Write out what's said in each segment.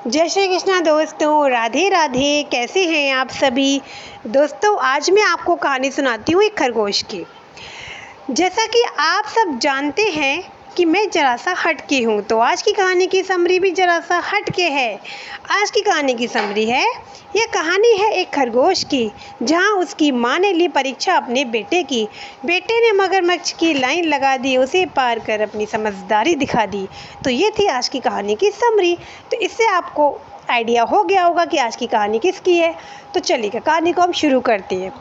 जय श्री कृष्णा दोस्तों, राधे राधे। कैसे हैं आप सभी दोस्तों। आज मैं आपको कहानी सुनाती हूँ एक खरगोश की। जैसा कि आप सब जानते हैं कि मैं ज़रा सा हटके हूँ, तो आज की कहानी की समरी भी ज़रा सा हटके है। आज की कहानी की समरी है, यह कहानी है एक खरगोश की, जहाँ उसकी माँ ने ली परीक्षा अपने बेटे की। बेटे ने मगरमच्छ की लाइन लगा दी, उसे पार कर अपनी समझदारी दिखा दी। तो ये थी आज की कहानी की समरी। तो इससे आपको आइडिया हो गया होगा कि आज की कहानी किसकी है। तो चलिए कहानी को हम शुरू करते हैं।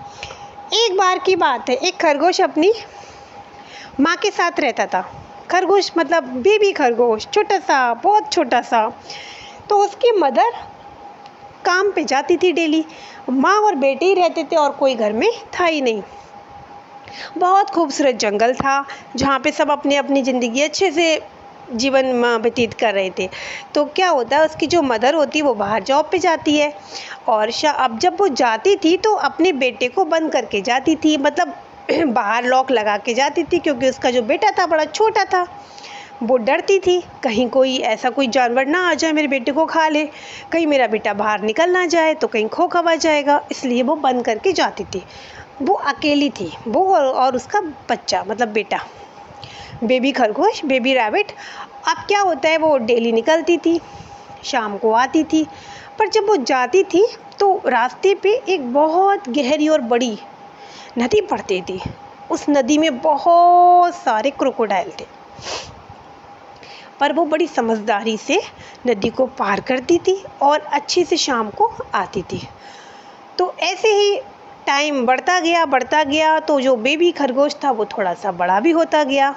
एक बार की बात है, एक खरगोश अपनी माँ के साथ रहता था। खरगोश मतलब बेबी खरगोश, छोटा सा, बहुत छोटा सा। तो उसकी मदर काम पे जाती थी डेली। माँ और बेटे ही रहते थे और कोई घर में था ही नहीं। बहुत खूबसूरत जंगल था जहाँ पे सब अपनी अपनी ज़िंदगी अच्छे से जीवन व्यतीत कर रहे थे। तो क्या होता है, उसकी जो मदर होती है वो बाहर जॉब पे जाती है और अब जब वो जाती थी तो अपने बेटे को बंद करके जाती थी, मतलब बाहर लॉक लगा के जाती थी, क्योंकि उसका जो बेटा था बड़ा छोटा था। वो डरती थी कहीं कोई ऐसा कोई जानवर ना आ जाए मेरे बेटे को खा ले, कहीं मेरा बेटा बाहर निकल ना जाए तो कहीं खो खवा जाएगा, इसलिए वो बंद करके जाती थी। वो अकेली थी, वो और उसका बच्चा मतलब बेटा, बेबी खरगोश, बेबी रैबिट। अब क्या होता है, वो डेली निकलती थी, शाम को आती थी। पर जब वो जाती थी तो रास्ते पे एक बहुत गहरी और बड़ी नदी पड़ती थी। उस नदी में बहुत सारे क्रोकोडाइल थे, पर वो बड़ी समझदारी से नदी को पार करती थी और अच्छे से शाम को आती थी। तो ऐसे ही टाइम बढ़ता गया तो जो बेबी खरगोश था वो थोड़ा सा बड़ा भी होता गया।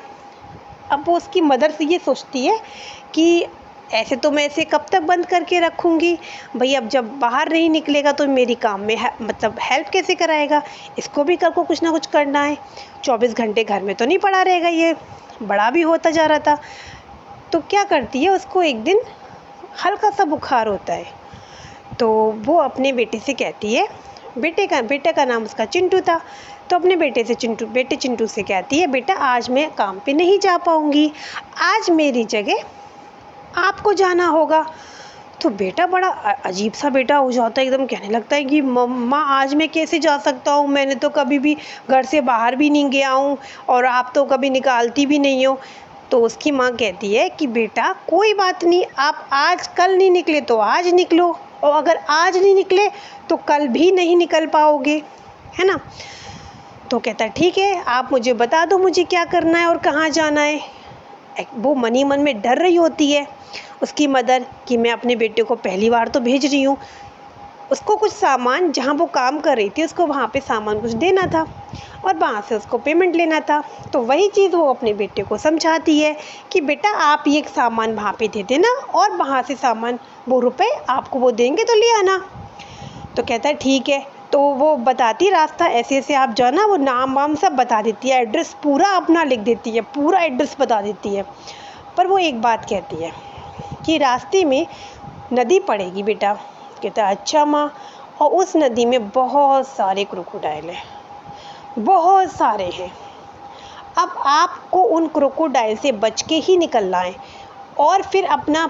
अब वो उसकी मदर से ये सोचती है कि ऐसे तो मैं इसे कब तक बंद करके रखूँगी भाई, अब जब बाहर नहीं निकलेगा तो मेरी काम में मतलब हेल्प कैसे कराएगा। इसको भी कल को कुछ ना कुछ करना है, 24 घंटे घर में तो नहीं पड़ा रहेगा। ये बड़ा भी होता जा रहा था। तो क्या करती है, उसको एक दिन हल्का सा बुखार होता है। तो वो अपने बेटे से कहती है, बेटे का नाम उसका चिंटू था। तो अपने बेटे चिंटू से कहती है, बेटा आज मैं काम पे नहीं जा पाऊँगी, आज मेरी जगह आपको जाना होगा। तो बेटा बड़ा अजीब सा बेटा हो जाता है, एकदम कहने लगता है कि मम्मा आज मैं कैसे जा सकता हूँ, मैंने तो कभी भी घर से बाहर भी नहीं गया हूँ और आप तो कभी निकालती भी नहीं हो। तो उसकी माँ कहती है कि बेटा कोई बात नहीं, आप आज कल नहीं निकले तो आज निकलो, और अगर आज नहीं निकले तो कल भी नहीं निकल पाओगे, है ना। तो कहता है ठीक है, आप मुझे बता दो मुझे क्या करना है और कहाँ जाना है। वो मनी मन में डर रही होती है उसकी मदर कि मैं अपने बेटे को पहली बार तो भेज रही हूँ, उसको कुछ सामान, जहाँ वो काम कर रही थी उसको वहाँ पे सामान कुछ देना था और वहाँ से उसको पेमेंट लेना था। तो वही चीज़ वो अपने बेटे को समझाती है कि बेटा आप ये सामान वहाँ पे दे देना और वहाँ से सामान वो रुपए आपको वो देंगे तो ले आना। तो कहता है ठीक है। तो वो बताती रास्ता, ऐसे ऐसे आप जाना, वो नाम वाम सब बता देती है, एड्रेस पूरा अपना लिख देती है, पूरा एड्रेस बता देती है। पर वो एक बात कहती है कि रास्ते में नदी पड़ेगी बेटा। कहता है अच्छा माँ, और उस नदी में बहुत सारे क्रोकोडाइल हैं, बहुत सारे हैं। अब आपको उन क्रोकोडाइल से बच के ही निकलना है और फिर अपना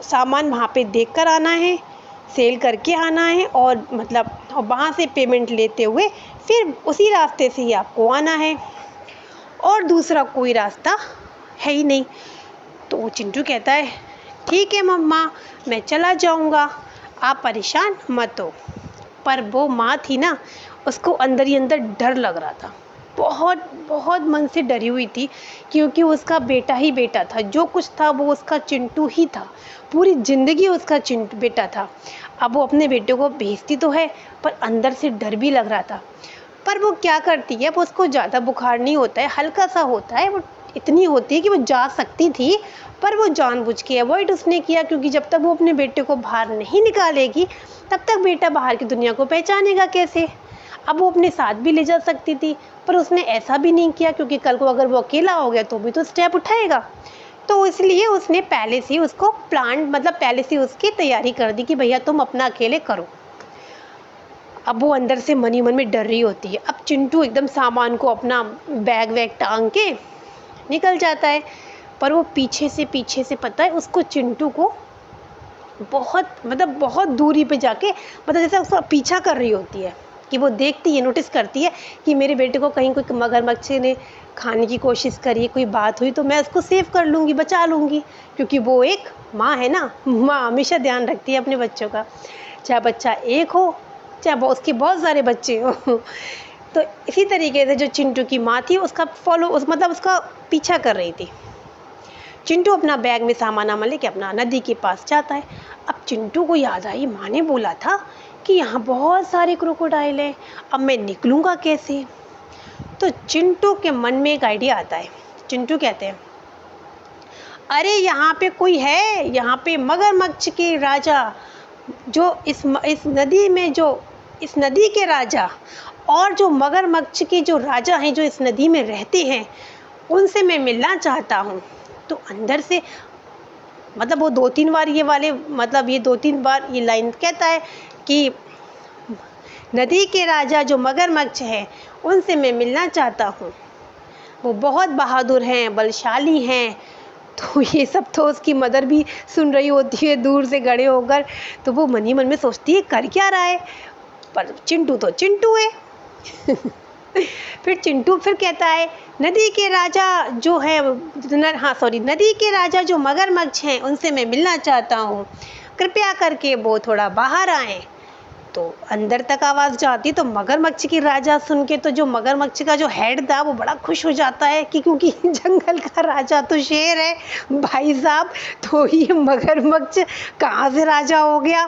सामान वहाँ पे देख कर आना है, सेल करके आना है, और मतलब वहाँ से पेमेंट लेते हुए फिर उसी रास्ते से ही आपको आना है, और दूसरा कोई रास्ता है ही नहीं। तो वो चिंटू कहता है ठीक है मम्मा, मैं चला जाऊँगा, आप परेशान मत हो। पर वो माँ थी ना, उसको अंदर ही अंदर डर लग रहा था, बहुत बहुत मन से डरी हुई थी, क्योंकि उसका बेटा ही बेटा था, जो कुछ था वो उसका चिंटू ही था, पूरी ज़िंदगी उसका चिंटू बेटा था। अब वो अपने बेटे को भेजती तो है पर अंदर से डर भी लग रहा था। पर वो क्या करती है, वो उसको ज़्यादा बुखार नहीं होता है, हल्का सा होता है, वो इतनी होती है कि वो जा सकती थी, पर वो जानबूझ के अवॉइड उसने किया, क्योंकि जब तक वो अपने बेटे को बाहर नहीं निकालेगी तब तक बेटा बाहर की दुनिया को पहचानेगा कैसे। अब वो अपने साथ भी ले जा सकती थी, पर उसने ऐसा भी नहीं किया, क्योंकि कल को अगर वो अकेला हो गया तो भी तो स्टेप उठाएगा। तो इसलिए उसने पहले से उसको प्लान, मतलब पहले से उसकी तैयारी कर दी कि भैया तुम अपना अकेले करो। अब वो अंदर से मनी मन में डर रही होती है। अब चिंटू एकदम सामान को अपना बैग वैग टांग के निकल जाता है, पर वो पीछे से पता है उसको, चिंटू को बहुत मतलब बहुत दूरी पे जाके मतलब जैसे उसका पीछा कर रही होती है कि वो देखती है, नोटिस करती है कि मेरे बेटे को कहीं कोई मगरमच्छ ने खाने की कोशिश करी, कोई बात हुई तो मैं उसको सेव कर लूँगी, बचा लूँगी, क्योंकि वो एक माँ है ना। माँ हमेशा ध्यान रखती है अपने बच्चों का, चाहे बच्चा एक हो चाहे उसके बहुत सारे बच्चे हो। तो इसी तरीके से जो चिंटू की माँ थी उसका मतलब उसका पीछा कर रही थी। चिंटू अपना बैग में सामान वामान लेके अपना नदी के पास जाता है। अब चिंटू को याद आई, माँ ने बोला था कि यहाँ बहुत सारे क्रोकोडाइल हैं, अब मैं निकलूँगा कैसे। तो चिंटू के मन में एक आइडिया आता है। चिंटू कहते हैं, अरे यहाँ पे कोई है, यहाँ पे मगरमच्छ के राजा, जो इस नदी में, जो इस नदी के राजा और जो मगरमच्छ के जो राजा हैं जो इस नदी में रहते हैं, उनसे मैं मिलना चाहता हूँ। तो अंदर से मतलब वो 2-3 बार ये वाले मतलब ये 2-3 बार ये लाइन कहता है कि नदी के राजा जो मगरमच्छ हैं उनसे मैं मिलना चाहता हूँ, वो बहुत बहादुर हैं, बलशाली हैं। तो ये सब तो उसकी मदर भी सुन रही होती है दूर से खड़े होकर। तो वो मन ही मन में सोचती है कर क्या रहा है, पर चिंटू तो चिंटू है। फिर चिंटू फिर कहता है, नदी के राजा जो है नदी के राजा जो मगरमच्छ हैं उनसे मैं मिलना चाहता हूँ, कृपया करके वो थोड़ा बाहर आएँ। तो अंदर तक आवाज़ जाती तो मगरमच्छ की राजा सुन के, तो जो मगरमच्छ का जो हेड था वो बड़ा खुश हो जाता है कि क्योंकि जंगल का राजा तो शेर है भाई साहब, तो ये मगरमच्छ कहाँ से राजा हो गया।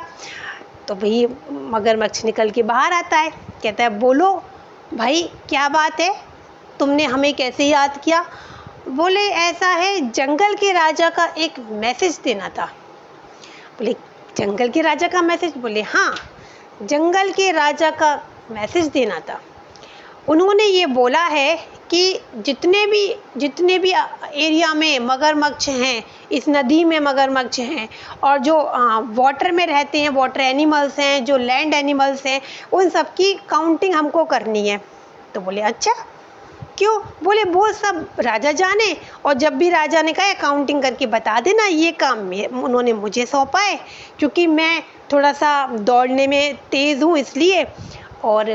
तो भाई मगरमच्छ निकल के बाहर आता है, कहता है बोलो भाई क्या बात है, तुमने हमें कैसे याद किया। बोले ऐसा है, जंगल के राजा का एक मैसेज देना था। बोले जंगल के राजा का मैसेज। बोले हाँ, जंगल के राजा का मैसेज देना था। उन्होंने ये बोला है कि जितने भी एरिया में मगरमच्छ हैं, इस नदी में मगरमच्छ हैं, और जो वाटर में रहते हैं, वाटर एनिमल्स हैं, जो लैंड एनिमल्स हैं, उन सब की काउंटिंग हमको करनी है। तो बोले अच्छा क्यों। बोले वो सब राजा जाने, और जब भी राजा ने कहा काउंटिंग करके बता देना, ये काम उन्होंने मुझे सौंपा है, क्योंकि मैं थोड़ा सा दौड़ने में तेज़ हूँ इसलिए, और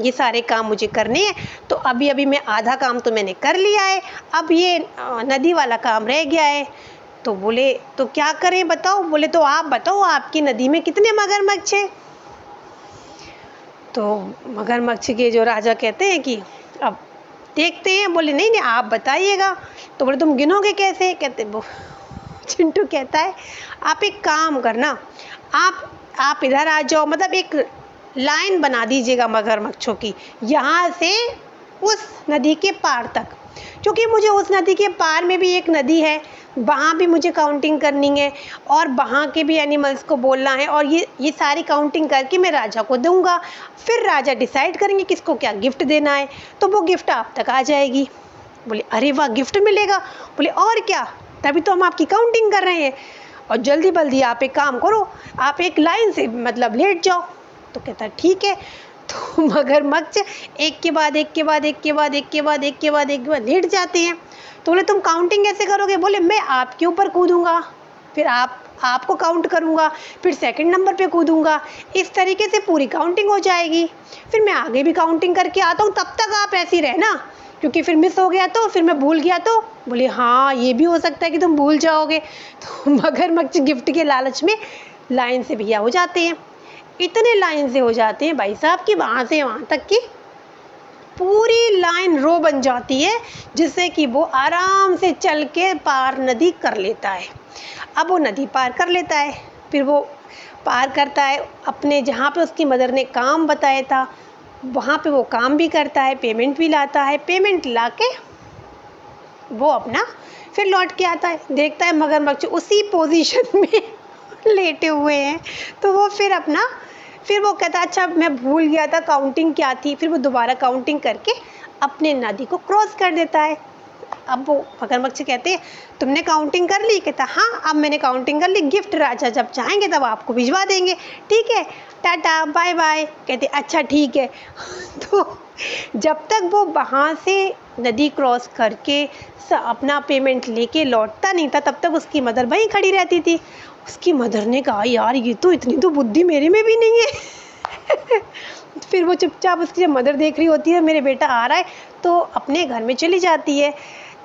ये सारे काम मुझे करने हैं। तो अभी मैं आधा काम तो मैंने कर लिया है, अब ये नदी वाला काम रह गया है। तो बोले तो क्या करें बताओ। बोले तो आप बताओ, आपकी नदी में कितने मगरमच्छ हैं। तो मगरमच्छ के जो राजा कहते हैं कि अब देखते हैं। बोले नहीं आप बताइएगा। तो बोले तुम गिनोगे कैसे। कहते वो चिंटू कहता है आप एक काम करना, आप इधर आ जाओ, मतलब एक लाइन बना दीजिएगा मगरमच्छों की, यहाँ से उस नदी के पार तक, क्योंकि मुझे उस नदी के पार में भी एक नदी है, वहाँ भी मुझे काउंटिंग करनी है, और वहाँ के भी एनिमल्स को बोलना है, और ये सारी काउंटिंग करके मैं राजा को दूंगा। फिर राजा डिसाइड करेंगे किसको क्या गिफ्ट देना है, तो वो गिफ्ट आप तक आ जाएगी। बोले अरे वाह, गिफ्ट मिलेगा। बोले और क्या, तभी तो हम आपकी काउंटिंग कर रहे हैं, और जल्दी बल्दी आप एक काम करो, आप एक लाइन से मतलब लेट जाओ। तो कहता ठीक है। तो मगरमच्छ एक के बाद एक लेट जाते हैं। तो बोले तुम काउंटिंग कैसे करोगे। बोले मैं आपके ऊपर कूदूंगा, फिर आपको काउंट करूंगा, फिर सेकंड नंबर पे कूदूंगा, इस तरीके से पूरी काउंटिंग हो जाएगी। फिर मैं आगे भी काउंटिंग करके आता हूँ, तब तक आप ऐसे ही रहना, क्योंकि फिर मिस हो गया तो फिर मैं भूल गया तो। बोले हाँ ये भी हो सकता है कि तुम भूल जाओगे। तो मगरमच्छ गिफ्ट के लालच में लाइन से भैया हो जाते हैं। इतने लाइन से हो जाते हैं भाई साहब कि वहाँ से वहाँ तक की पूरी लाइन रो बन जाती है, जिससे कि वो आराम से चल के पार नदी कर लेता है। अब वो नदी पार कर लेता है, फिर वो पार करता है अपने जहाँ पे उसकी मदर ने काम बताया था, वहाँ पे वो काम भी करता है, पेमेंट भी लाता है। पेमेंट ला के वो अपना फिर लौट के आता है, देखता है मगरमच्छ उसी पोजीशन में लेटे हुए हैं। तो वो फिर वो कहता है अच्छा मैं भूल गया था काउंटिंग क्या थी। फिर वो दोबारा काउंटिंग करके अपने नदी को क्रॉस कर देता है। अब वो मगरमच्छ कहते हैं तुमने काउंटिंग कर ली। कहता हाँ अब मैंने काउंटिंग कर ली, गिफ्ट राजा जब चाहेंगे तब आपको भिजवा देंगे, ठीक है टाटा बाय बाय। कहते अच्छा ठीक है। तो जब तक वो वहाँ से नदी क्रॉस करके अपना पेमेंट लेके लौटता नहीं था, तब तक उसकी मदर वहीं खड़ी रहती थी। उसकी मदर ने कहा, यार ये तो इतनी तो बुद्धि मेरे में भी नहीं है। फिर वो चुपचाप, उसकी जब मदर देख रही होती है मेरे बेटा आ रहा है, तो अपने घर में चली जाती है।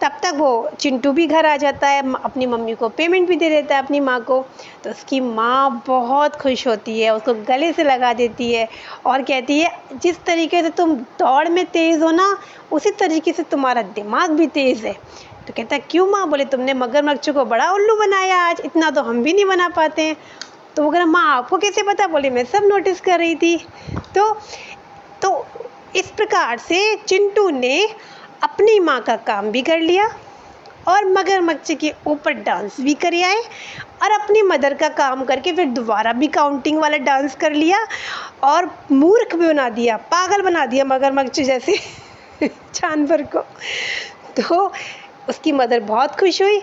तब तक वो चिंटू भी घर आ जाता है, अपनी मम्मी को पेमेंट भी दे देता है, अपनी माँ को। तो उसकी माँ बहुत खुश होती है, उसको गले से लगा देती है और कहती है, जिस तरीके से तुम दौड़ में तेज़ हो ना, उसी तरीके से तुम्हारा दिमाग भी तेज़ है। तो कहता है, क्यों माँ? बोले, तुमने मगरमच्छ को बड़ा उल्लू बनाया आज, इतना तो हम भी नहीं बना पाते हैं। तो वो कह रहा, माँ आपको कैसे पता? बोले, मैं सब नोटिस कर रही थी। तो इस प्रकार से चिंटू ने अपनी माँ का काम भी कर लिया और मगरमच्छ के ऊपर डांस भी कर आए और अपनी मदर का काम करके फिर दोबारा भी काउंटिंग वाला डांस कर लिया और मूर्ख भी बना दिया, पागल बना दिया मगरमच्छ जैसे जानवर को। तो उसकी मदर बहुत खुश हुई।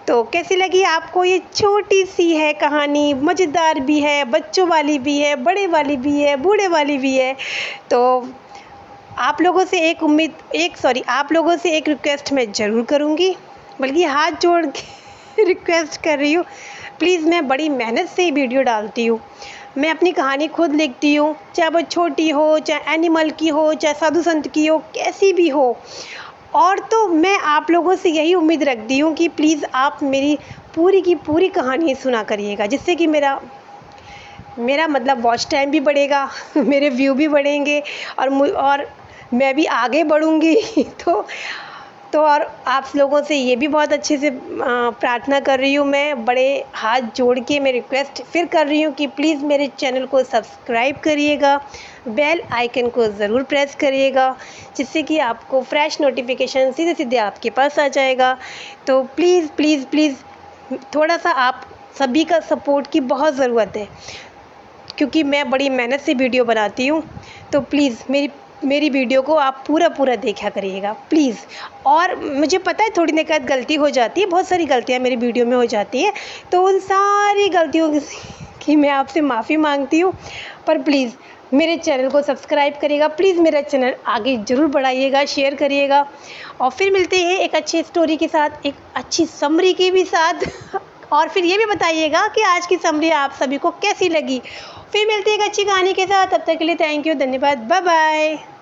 तो कैसी लगी आपको ये छोटी सी है कहानी? मज़ेदार भी है, बच्चों वाली भी है, बड़े वाली भी है, बूढ़े वाली भी है। तो आप लोगों से एक रिक्वेस्ट मैं ज़रूर करूँगी, बल्कि हाथ जोड़ के रिक्वेस्ट कर रही हूँ। प्लीज़, मैं बड़ी मेहनत से वीडियो डालती हूँ, मैं अपनी कहानी खुद लिखती हूँ, चाहे वो छोटी हो, चाहे एनिमल की हो, चाहे साधु संत की हो, कैसी भी हो। और तो मैं आप लोगों से यही उम्मीद रखती हूँ कि प्लीज़ आप मेरी पूरी की पूरी कहानी सुना करिएगा, जिससे कि मेरा मतलब वॉच टाइम भी बढ़ेगा, मेरे व्यू भी बढ़ेंगे और मैं भी आगे बढ़ूँगी। और आप लोगों से ये भी बहुत अच्छे से प्रार्थना कर रही हूँ, मैं बड़े हाथ जोड़ के मैं रिक्वेस्ट फिर कर रही हूँ कि प्लीज़ मेरे चैनल को सब्सक्राइब करिएगा, बेल आइकन को ज़रूर प्रेस करिएगा, जिससे कि आपको फ्रेश नोटिफिकेशन सीधे सीधे आपके पास आ जाएगा। तो प्लीज़ प्लीज़ प्लीज़ थोड़ा सा आप सभी का सपोर्ट की बहुत ज़रूरत है, क्योंकि मैं बड़ी मेहनत से वीडियो बनाती हूँ। तो प्लीज़ मेरी वीडियो को आप पूरा देखा करिएगा प्लीज़। और मुझे पता है थोड़ी नेकात गलती हो जाती है, बहुत सारी गलतियाँ मेरी वीडियो में हो जाती है, तो उन सारी गलतियों की मैं आपसे माफ़ी मांगती हूँ। पर प्लीज़ मेरे चैनल को सब्सक्राइब करिएगा, प्लीज़ मेरा चैनल आगे ज़रूर बढ़ाइएगा, शेयर करिएगा। और फिर मिलते हैं एक अच्छी स्टोरी के साथ, एक अच्छी समरी के भी साथ। और फिर ये भी बताइएगा कि आज की समरी आप सभी को कैसी लगी। फिर मिलते हैं एक अच्छी कहानी के साथ, तब तक के लिए थैंक यू, धन्यवाद, बाय बाय।